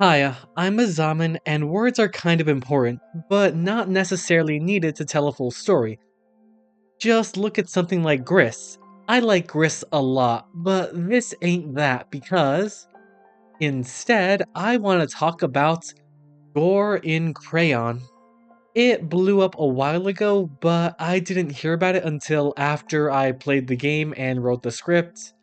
Hiya, I'm a Zamen, and words are kind of important, but not necessarily needed to tell a full story. Just look at something like Gris. I like Gris a lot, but this ain't that because instead, I want to talk about Gore in Crayon. It blew up a while ago, but I didn't hear about it until after I played the game and wrote the script.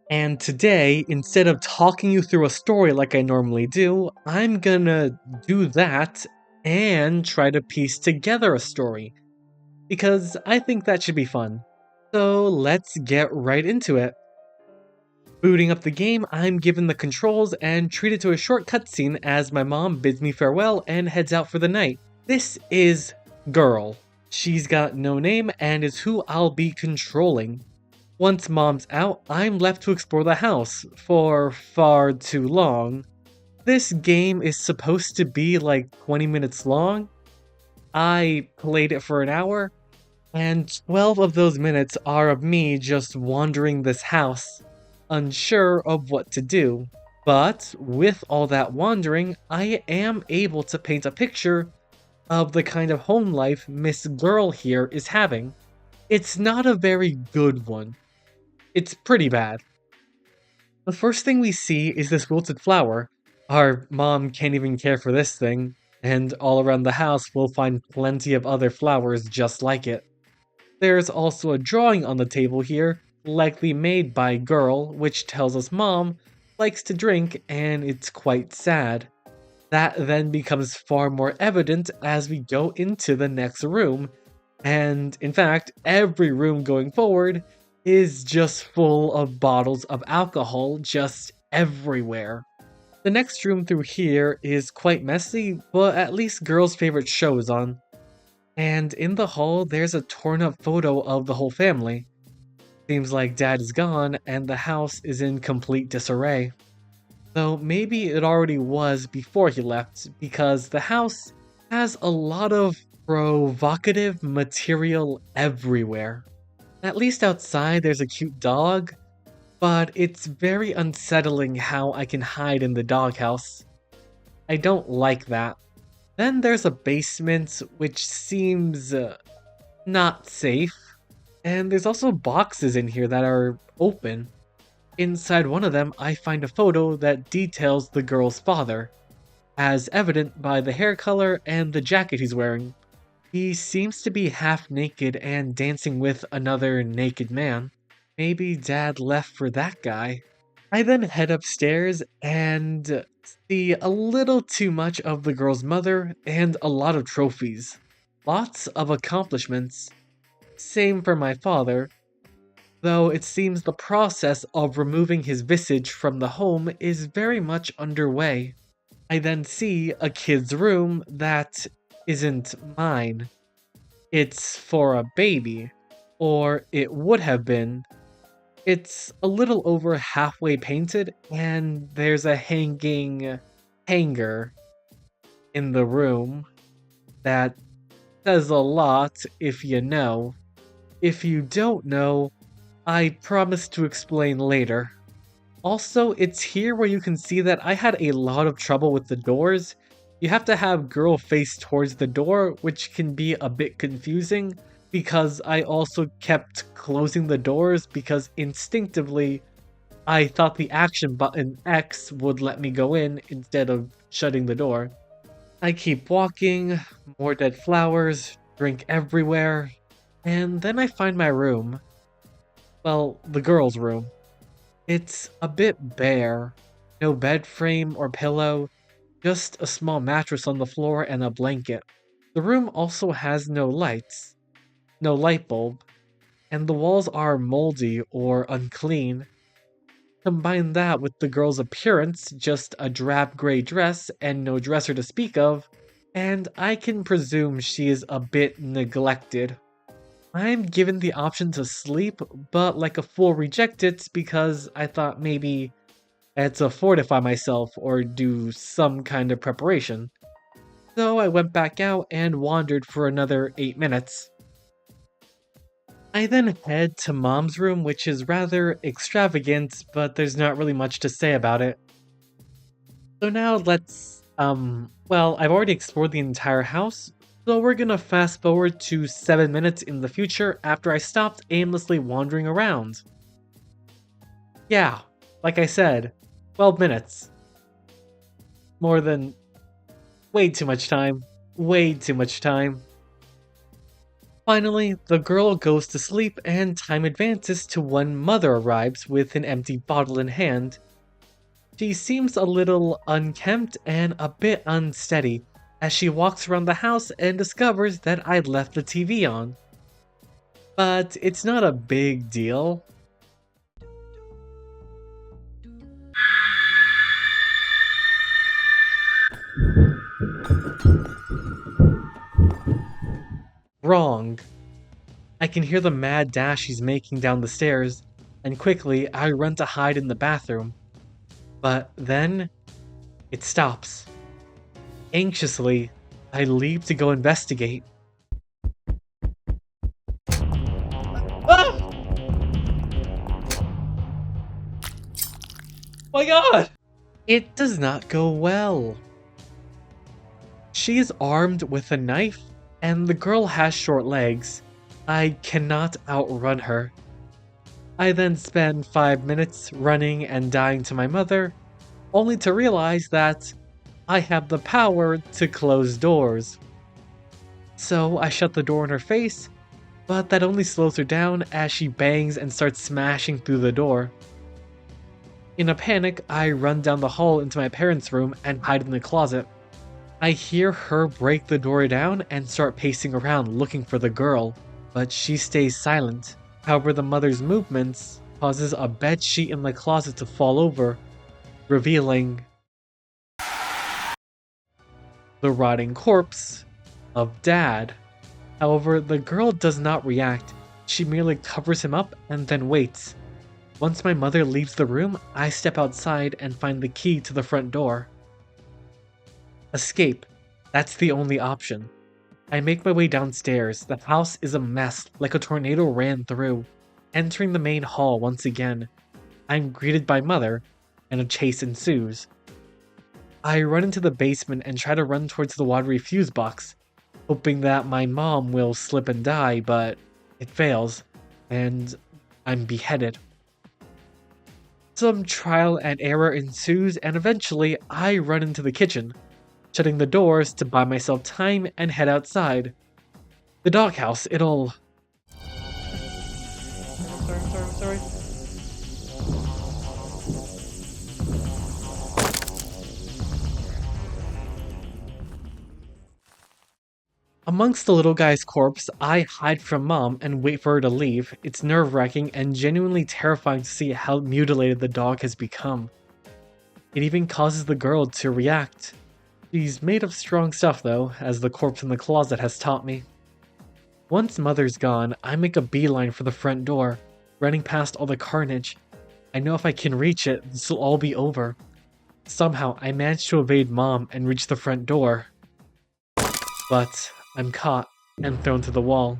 And today, instead of talking you through a story like I normally do, I'm gonna do that and try to piece together a story. Because I think that should be fun. So let's get right into it. Booting up the game, I'm given the controls and treated to a short cutscene as my mom bids me farewell and heads out for the night. This is Girl. She's got no name and is who I'll be controlling. Once mom's out, I'm left to explore the house for far too long. This game is supposed to be like 20 minutes long. I played it for an hour, and 12 of those minutes are of me just wandering this house, unsure of what to do. But with all that wandering, I am able to paint a picture of the kind of home life Miss Girl here is having. It's not a very good one. It's pretty bad. The first thing we see is this wilted flower. Our mom can't even care for this thing, and all around the house we'll find plenty of other flowers just like it. There's also a drawing on the table here, likely made by Girl, which tells us mom likes to drink and it's quite sad. That then becomes far more evident as we go into the next room, and in fact, every room going forward is just full of bottles of alcohol just everywhere. The next room through here is quite messy, but at least Girl's favorite show is on. And in the hall, there's a torn up photo of the whole family. Seems like Dad is gone and the house is in complete disarray. Though maybe it already was before he left, because the house has a lot of provocative material everywhere. At least outside there's a cute dog, but it's very unsettling how I can hide in the doghouse. I don't like that. Then there's a basement which seems not safe, and there's also boxes in here that are open. Inside one of them, I find a photo that details the girl's father, as evident by the hair color and the jacket he's wearing. He seems to be half naked and dancing with another naked man. Maybe Dad left for that guy. I then head upstairs and see a little too much of the girl's mother and a lot of trophies. Lots of accomplishments. Same for my father, though it seems the process of removing his visage from the home is very much underway. I then see a kid's room that isn't mine. It's for a baby, or it would have been. It's a little over halfway painted, and there's a hanging hanger in the room that says a lot if you know. If you don't know, I promise to explain later. Also, it's here where you can see that I had a lot of trouble with the doors. You have to have Girl face towards the door, which can be a bit confusing, because I also kept closing the doors because instinctively I thought the action button X would let me go in instead of shutting the door. I keep walking, more dead flowers, drink everywhere, and then I find my room. Well, the girl's room. It's a bit bare. No bed frame or pillow, just a small mattress on the floor and a blanket. The room also has no lights, no light bulb, and the walls are moldy or unclean. Combine that with the girl's appearance, just a drab gray dress and no dresser to speak of, and I can presume she is a bit neglected. I'm given the option to sleep, but like a fool reject it because I thought maybe I had to fortify myself or do some kind of preparation. So I went back out and wandered for another 8 minutes. I then head to Mom's room, which is rather extravagant, but there's not really much to say about it. So now well, I've already explored the entire house, so we're gonna fast forward to 7 minutes in the future after I stopped aimlessly wandering around. Yeah, like I said, 12 minutes. More than way too much time. Way too much time. Finally, the girl goes to sleep and time advances to when Mother arrives with an empty bottle in hand. She seems a little unkempt and a bit unsteady as she walks around the house and discovers that I'd left the TV on. But it's not a big deal. Wrong. I can hear the mad dash she's making down the stairs, and quickly I run to hide in the bathroom. But then, it stops. Anxiously, I leap to go investigate. Ah! My god! It does not go well. She is armed with a knife, and the girl has short legs. I cannot outrun her. I then spend 5 minutes running and dying to my mother, only to realize that I have the power to close doors. So I shut the door in her face, but that only slows her down as she bangs and starts smashing through the door. In a panic, I run down the hall into my parents' room and hide in the closet. I hear her break the door down and start pacing around looking for the girl, but she stays silent. However, the mother's movements causes a bed sheet in the closet to fall over, revealing the rotting corpse of Dad. However, the girl does not react. She merely covers him up and then waits. Once my mother leaves the room, I step outside and find the key to the front door. Escape. That's the only option. I make my way downstairs. The house is a mess, like a tornado ran through. Entering the main hall once again, I'm greeted by Mother, and a chase ensues. I run into the basement and try to run towards the watery fuse box, hoping that my mom will slip and die, but it fails, and I'm beheaded. Some trial and error ensues, and eventually I run into the kitchen, shutting the doors to buy myself time and head outside. The doghouse, it'll. Sorry. Amongst the little guy's corpse, I hide from Mom and wait for her to leave. It's nerve-wracking and genuinely terrifying to see how mutilated the dog has become. It even causes the girl to react. She's made of strong stuff though, as the corpse in the closet has taught me. Once Mother's gone, I make a beeline for the front door, running past all the carnage. I know if I can reach it, this will all be over. Somehow, I manage to evade Mom and reach the front door. But I'm caught and thrown to the wall.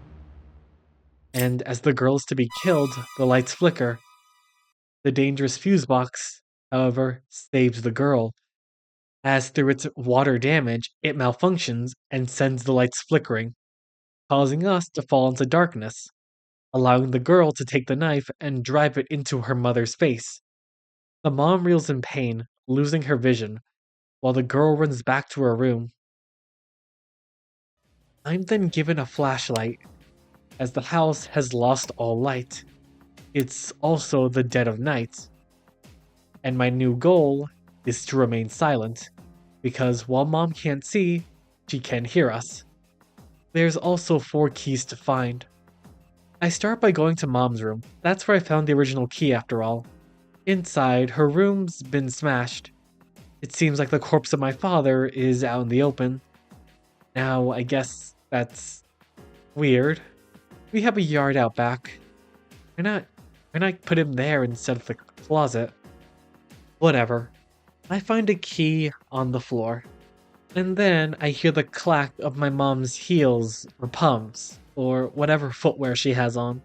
And as the girl is to be killed, the lights flicker. The dangerous fuse box, however, saves the girl, as through its water damage, it malfunctions and sends the lights flickering, causing us to fall into darkness, allowing the girl to take the knife and drive it into her mother's face. The mom reels in pain, losing her vision, while the girl runs back to her room. I'm then given a flashlight, as the house has lost all light. It's also the dead of night. And my new goal is to remain silent, because while Mom can't see, she can hear us. There's also 4 keys to find. I start by going to Mom's room. That's where I found the original key after all. Inside, her room's been smashed. It seems like the corpse of my father is out in the open. Now, I guess that's weird. We have a yard out back. Why not put him there instead of the closet? Whatever. I find a key on the floor. And then I hear the clack of my mom's heels or pumps, or whatever footwear she has on.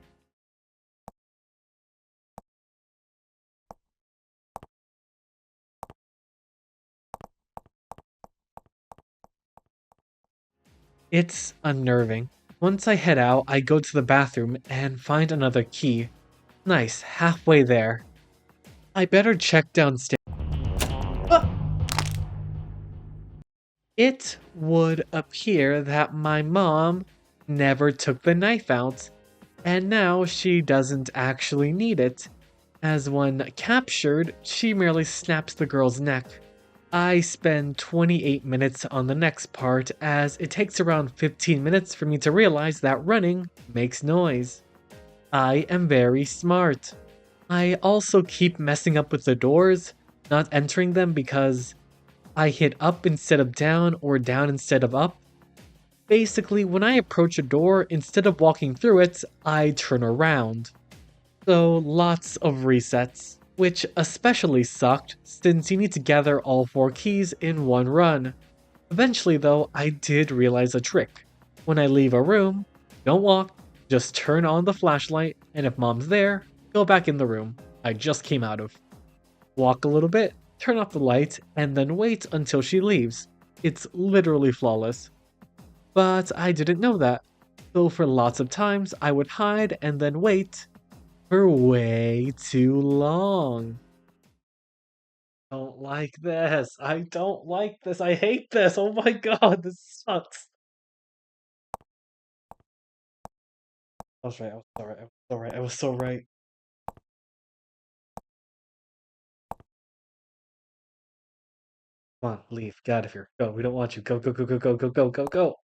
It's unnerving. Once I head out, I go to the bathroom and find another key. Nice, halfway there. I better check downstairs. Ah! It would appear that my mom never took the knife out, and now she doesn't actually need it, as when captured, she merely snaps the girl's neck. I spend 28 minutes on the next part, as it takes around 15 minutes for me to realize that running makes noise. I am very smart. I also keep messing up with the doors, not entering them because I hit up instead of down or down instead of up. Basically, when I approach a door, instead of walking through it, I turn around. So lots of resets, which especially sucked since you need to gather all 4 keys in one run. Eventually though, I did realize a trick. When I leave a room, don't walk, just turn on the flashlight, and if mom's there, go back in the room I just came out of. Walk a little bit, turn off the light, and then wait until she leaves. It's literally flawless. But I didn't know that, so for lots of times I would hide and then wait for way too long. Don't like this. I don't like this. I hate this. Oh my god, this sucks. I was right. I was so right. I was so right. I was so right. Come on, leave. Get out of here. Go. We don't want you. Go, go, go, go, go, go, go, go, go.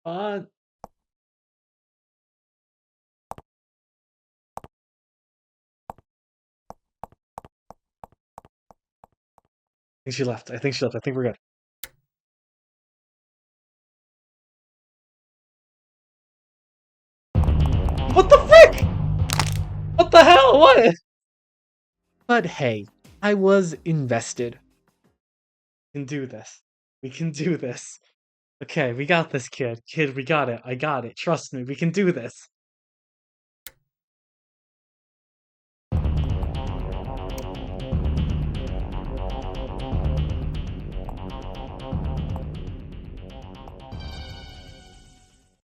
On. I think she left. I think she left. I think we're good. What the frick? What the hell? What? But hey, I was invested. We can do this. We can do this. Okay, we got this, kid. Kid, we got it. I got it. Trust me, we can do this.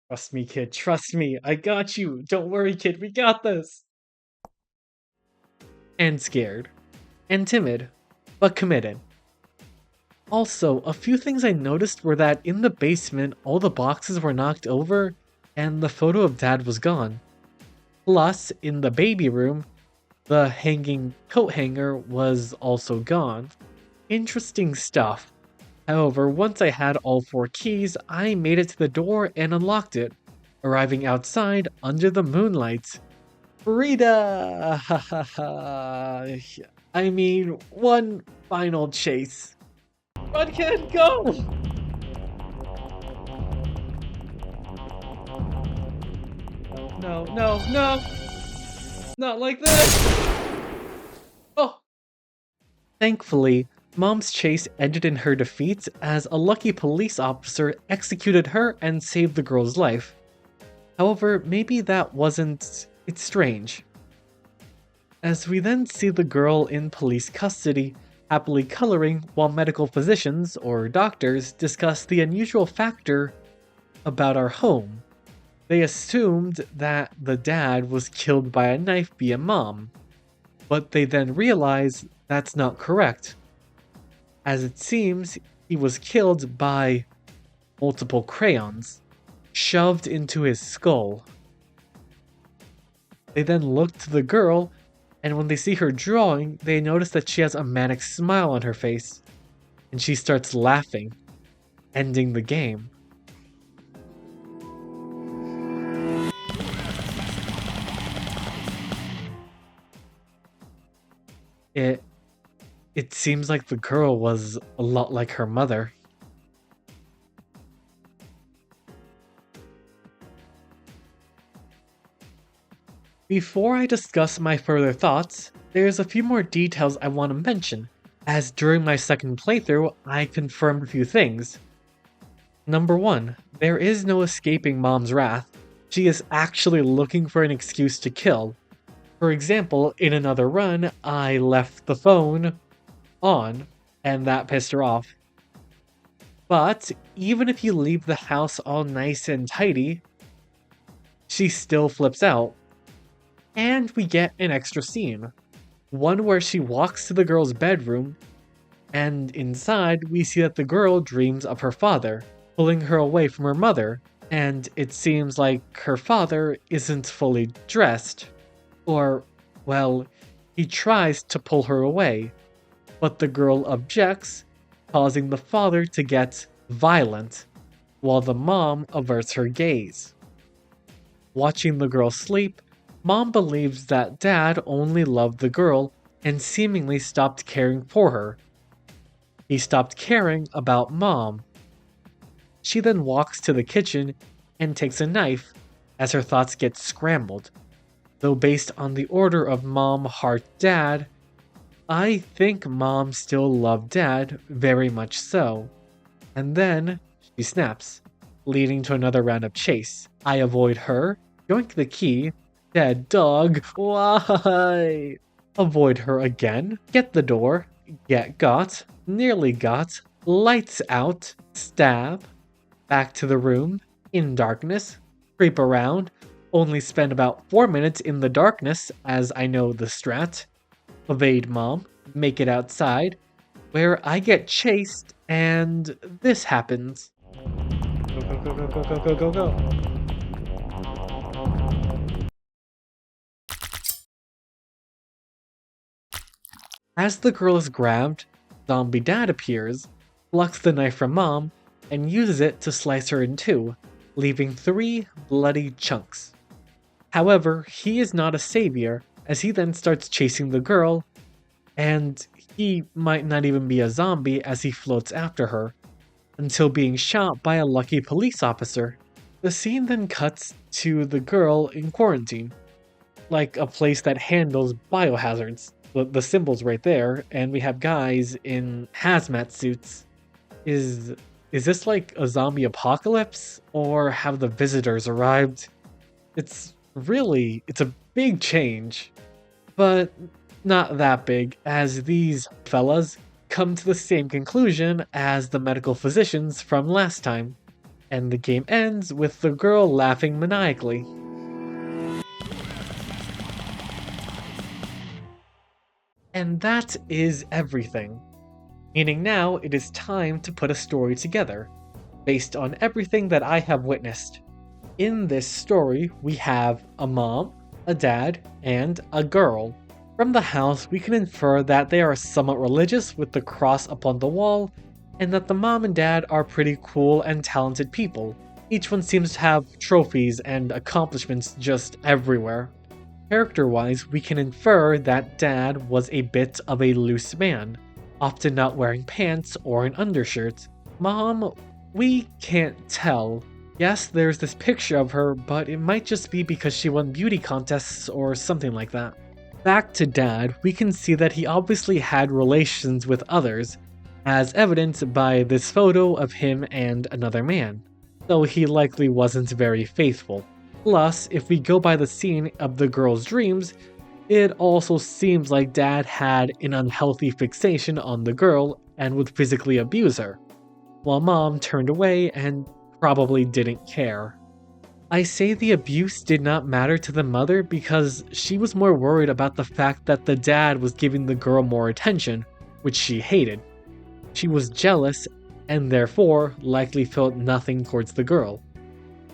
Trust me, kid. Trust me. I got you. Don't worry, kid. We got this. And scared. And timid. But committed. Also, a few things I noticed were that in the basement, all the boxes were knocked over, and the photo of Dad was gone. Plus, in the baby room, the hanging coat hanger was also gone. Interesting stuff. However, once I had all 4 keys, I made it to the door and unlocked it, arriving outside under the moonlight. Frida! Ha ha ha. I mean, one final chase. Run, kid, go! No, no, no! Not like this! Oh! Thankfully, Mom's chase ended in her defeat as a lucky police officer executed her and saved the girl's life. However, maybe that wasn't... It's strange. As we then see the girl in police custody, happily coloring while medical physicians, or doctors, discuss the unusual factor about our home. They assumed that the dad was killed by a knife via Mom, but they then realize that's not correct, as it seems he was killed by multiple crayons, shoved into his skull. They then look to the girl, and when they see her drawing, they notice that she has a manic smile on her face, and she starts laughing, ending the game. It seems like the girl was a lot like her mother. Before I discuss my further thoughts, there's a few more details I want to mention, as during my second playthrough, I confirmed a few things. Number 1, there is no escaping Mom's wrath. She is actually looking for an excuse to kill. For example, in another run, I left the phone on, and that pissed her off. But even if you leave the house all nice and tidy, she still flips out. And we get an extra scene. One where she walks to the girl's bedroom, and inside we see that the girl dreams of her father, pulling her away from her mother, and it seems like her father isn't fully dressed. Or, well, he tries to pull her away, but the girl objects, causing the father to get violent, while the mom averts her gaze. Watching the girl sleep, Mom believes that Dad only loved the girl and seemingly stopped caring for her. He stopped caring about Mom. She then walks to the kitchen and takes a knife as her thoughts get scrambled. Though based on the order of Mom, Heart, Dad, I think Mom still loved Dad very much so. And then she snaps, leading to another round of chase. I avoid her, yoink the key, dead dog, why? Avoid her again, get the door, get got, nearly got, lights out, stab, back to the room, in darkness, creep around, only spend about 4 minutes in the darkness as I know the strat, evade Mom, make it outside, where I get chased and this happens. Go, go, go, go, go, go, go, go. As the girl is grabbed, Zombie Dad appears, plucks the knife from Mom, and uses it to slice her in two, leaving 3 bloody chunks. However, he is not a savior, as he then starts chasing the girl, and he might not even be a zombie as he floats after her, until being shot by a lucky police officer. The scene then cuts to the girl in quarantine, like a place that handles biohazards. The symbol's right there, and we have guys in hazmat suits. Is this like a zombie apocalypse, or have the visitors arrived? It's a big change, but not that big, as these fellas come to the same conclusion as the medical physicians from last time, and the game ends with the girl laughing maniacally. And that is everything. Meaning now it is time to put a story together, based on everything that I have witnessed. In this story, we have a mom, a dad, and a girl. From the house, we can infer that they are somewhat religious with the cross upon the wall, and that the mom and dad are pretty cool and talented people. Each one seems to have trophies and accomplishments just everywhere. Character-wise, we can infer that Dad was a bit of a loose man, often not wearing pants or an undershirt. Mom, we can't tell. Yes, there's this picture of her, but it might just be because she won beauty contests or something like that. Back to Dad, we can see that he obviously had relations with others, as evidenced by this photo of him and another man, though he likely wasn't very faithful. Plus, if we go by the scene of the girl's dreams, it also seems like Dad had an unhealthy fixation on the girl and would physically abuse her, while Mom turned away and probably didn't care. I say the abuse did not matter to the mother because she was more worried about the fact that the dad was giving the girl more attention, which she hated. She was jealous and therefore likely felt nothing towards the girl.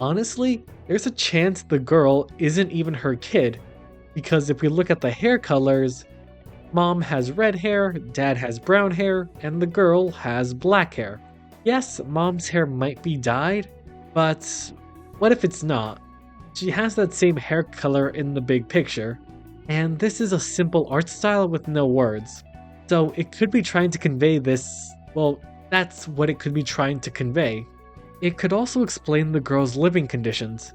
Honestly, there's a chance the girl isn't even her kid, because if we look at the hair colors, Mom has red hair, Dad has brown hair, and the girl has black hair. Yes, Mom's hair might be dyed, but what if it's not? She has that same hair color in the big picture, and this is a simple art style with no words. So it could be trying to convey this, well, that's what it could be trying to convey. It could also explain the girl's living conditions,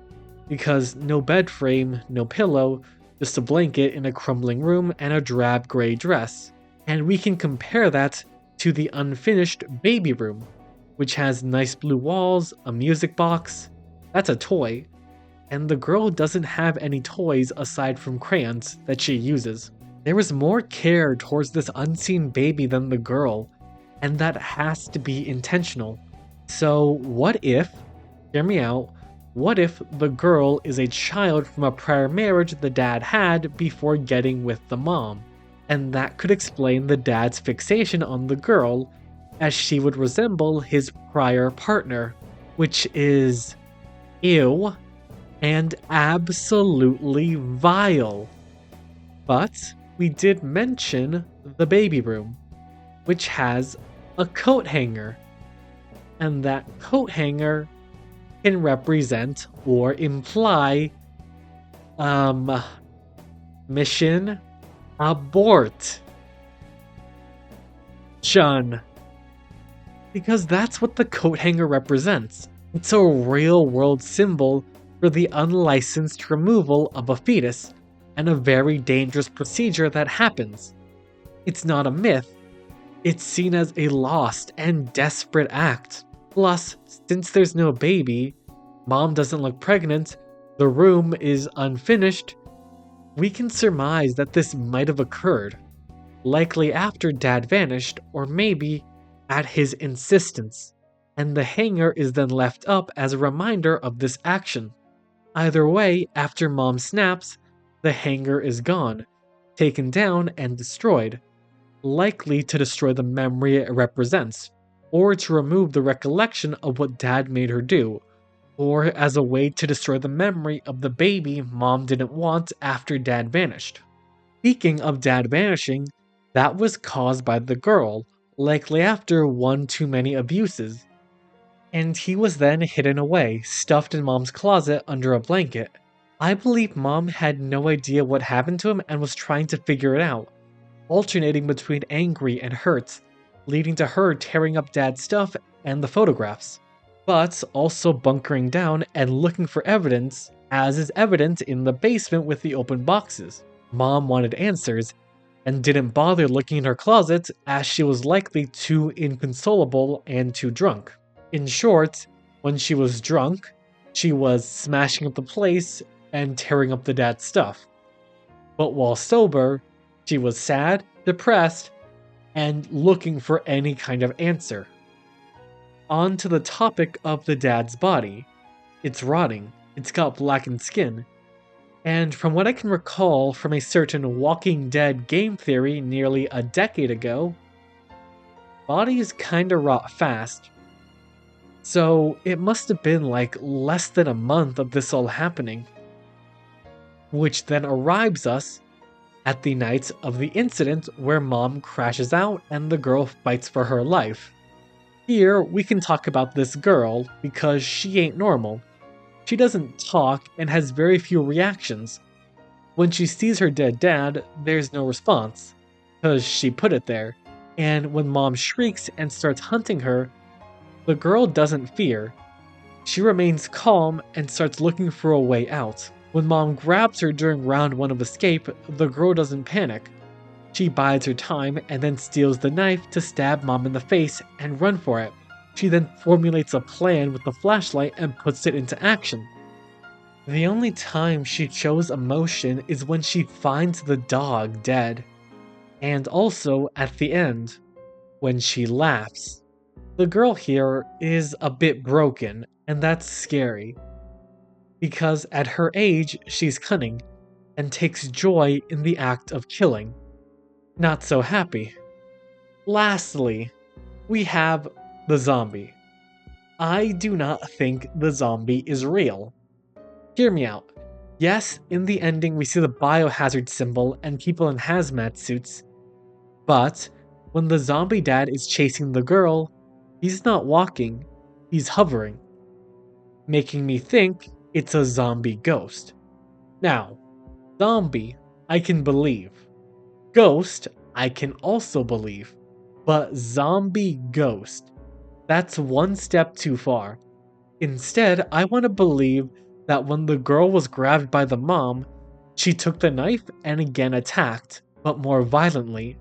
because no bed frame, no pillow, just a blanket in a crumbling room and a drab gray dress. And we can compare that to the unfinished baby room, which has nice blue walls, a music box. That's a toy. And the girl doesn't have any toys aside from crayons that she uses. There is more care towards this unseen baby than the girl, and that has to be intentional. So, hear me out, what if the girl is a child from a prior marriage the dad had before getting with the mom? And that could explain the dad's fixation on the girl, as she would resemble his prior partner, which is ew and absolutely vile. But we did mention the baby room, which has a coat hanger, and that coat hanger can represent or imply mission abort. Shun. Because that's what the coat hanger represents. It's a real world symbol for the unlicensed removal of a fetus, and a very dangerous procedure that happens. It's not a myth, it's seen as a lost and desperate act. Plus, since there's no baby, mom doesn't look pregnant, the room is unfinished, we can surmise that this might have occurred, likely after dad vanished, or maybe at his insistence, and the hanger is then left up as a reminder of this action. Either way, after mom snaps, the hanger is gone, taken down and destroyed, likely to destroy the memory it represents, or to remove the recollection of what dad made her do, or as a way to destroy the memory of the baby mom didn't want after dad vanished. Speaking of dad vanishing, that was caused by the girl, likely after one too many abuses, and he was then hidden away, stuffed in mom's closet under a blanket. I believe mom had no idea what happened to him and was trying to figure it out, alternating between angry and hurt, leading to her tearing up dad's stuff and the photographs, but also bunkering down and looking for evidence, as is evident in the basement with the open boxes. Mom wanted answers, and didn't bother looking in her closet as she was likely too inconsolable and too drunk. In short, when she was drunk, she was smashing up the place and tearing up the dad's stuff. But while sober, she was sad, depressed, and looking for any kind of answer. On to the topic of the dad's body. It's rotting, it's got blackened skin, and from what I can recall from a certain Walking Dead game theory nearly a decade ago, bodies kinda rot fast. So it must have been like less than a month of this all happening. Which then arrives us at the night of the incident where mom crashes out and the girl fights for her life. Here we can talk about this girl because she ain't normal. She doesn't talk and has very few reactions. When she sees her dead dad, there's no response, because she put it there. And when mom shrieks and starts hunting her, the girl doesn't fear. She remains calm and starts looking for a way out. When mom grabs her during round 1 of escape, the girl doesn't panic. She bides her time and then steals the knife to stab mom in the face and run for it. She then formulates a plan with the flashlight and puts it into action. The only time she shows emotion is when she finds the dog dead. And also at the end, when she laughs. The girl here is a bit broken, and that's scary. Because at her age, she's cunning, and takes joy in the act of killing. Not so happy. Lastly, we have the zombie. I do not think the zombie is real. Hear me out. Yes, in the ending we see the biohazard symbol and people in hazmat suits, but when the zombie dad is chasing the girl, he's not walking, he's hovering, making me think it's a zombie ghost. Now, zombie, I can believe. Ghost, I can also believe. But zombie ghost, that's one step too far. Instead, I want to believe that when the girl was grabbed by the mom, she took the knife and again attacked, but more violently.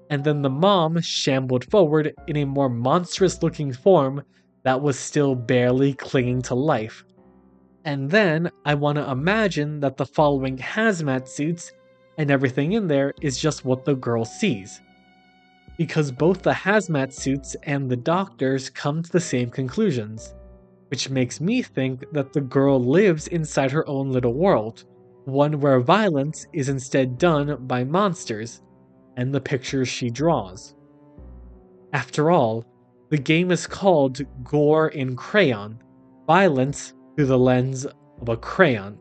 And then the mom shambled forward in a more monstrous looking form that was still barely clinging to life. And then I want to imagine that the following hazmat suits and everything in there is just what the girl sees. because both the hazmat suits and the doctors come to the same conclusions, which makes me think that the girl lives inside her own little world, one where violence is instead done by monsters and the pictures she draws. After all, the game is called Gore in Crayon, violence through the lens of a crayon,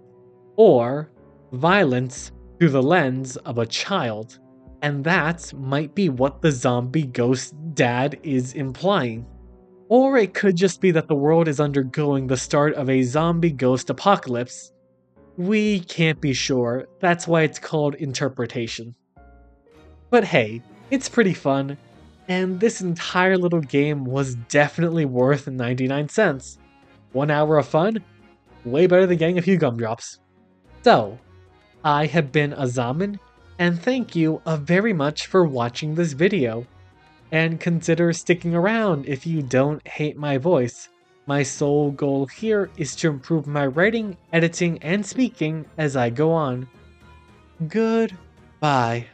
or violence through the lens of a child. And that might be what the zombie ghost dad is implying. Or it could just be that the world is undergoing the start of a zombie ghost apocalypse. We can't be sure, that's why it's called interpretation. But hey, it's pretty fun, and this entire little game was definitely worth 99 cents. 1 hour of fun? Way better than getting a few gumdrops. So, I have been Zamen, and thank you very much for watching this video. And consider sticking around if you don't hate my voice. My sole goal here is to improve my writing, editing, and speaking as I go on. Goodbye.